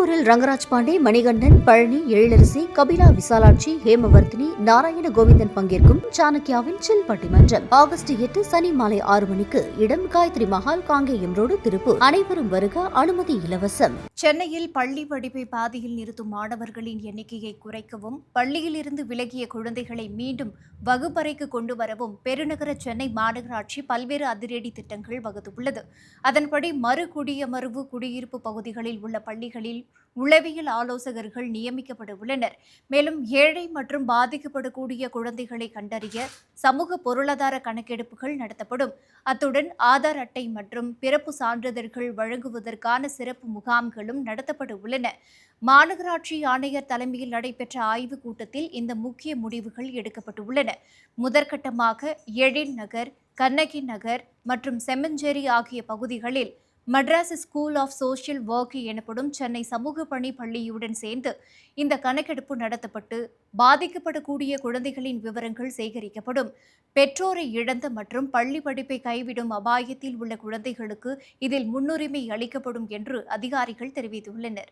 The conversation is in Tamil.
திருப்பூரில் ரங்கராஜ் பாண்டே, மணிகண்டன், பழனி, எழிலரசி, கபிலா, விசாலாட்சி, ஹேமவர்த்தினி, நாராயண கோவிந்தன் பங்கேற்கும் சாணக்கியாவின் சில் பட்டிமன்றம் ஆகஸ்ட் 8 சனி மாலை 6 மணிக்கு. இடம் காயத்ரி மஹால், காங்கேயம் ரோடு, திருப்பூர். அனைவரும் வருக. அனுமதி இலவசம். சென்னையில் பள்ளி படிப்பை பாதியில் நிறுத்தும் மாணவர்களின் எண்ணிக்கையை குறைக்கவும், பள்ளியிலிருந்து விலகிய குழந்தைகளை மீண்டும் வகுப்பறைக்கு கொண்டு வரவும் பெருநகர சென்னை மாநகராட்சி பல்வேறு அதிரடி திட்டங்கள் வகுத்துள்ளது. அதன்படி மறுகுடியமர்வு குடியிருப்பு பகுதிகளில் உள்ள பள்ளிகளில் உளவியல் ஆலோசகர்கள் நியமிக்கப்பட உள்ளனர். மேலும் ஏழை மற்றும் பாதிக்கப்படக்கூடிய குழந்தைகளை கண்டறிய சமூக பொருளாதார கணக்கெடுப்புகள் நடத்தப்படும். அத்துடன் ஆதார் அட்டை மற்றும் பிறப்பு சான்றிதழ்கள் வழங்குவதற்கான சிறப்பு முகாம்களும் நடத்தப்பட உள்ளன. மாநகராட்சி ஆணையர் தலைமையில் நடைபெற்ற ஆய்வுக் கூட்டத்தில் இந்த முக்கிய முடிவுகள் எடுக்கப்பட்டுள்ளன. முதற்கட்டமாக எழில் நகர், கண்ணகி நகர் மற்றும் செம்மஞ்சேரி ஆகிய பகுதிகளில் Madras school of social work எனப்படும் சென்னை சமூக பணி பள்ளியுடன் சேர்ந்து இந்த கணக்கெடுப்பு நடத்தப்பட்டு பாதிக்கப்படக்கூடிய குழந்தைகளின் விவரங்கள் சேகரிக்கப்படும். பெற்றோரை இழந்த மற்றும் பள்ளி படிப்பை கைவிடும் அபாயத்தில் உள்ள குழந்தைகளுக்கு இதில் முன்னுரிமை அளிக்கப்படும் என்று அதிகாரிகள் தெரிவித்துள்ளனர்.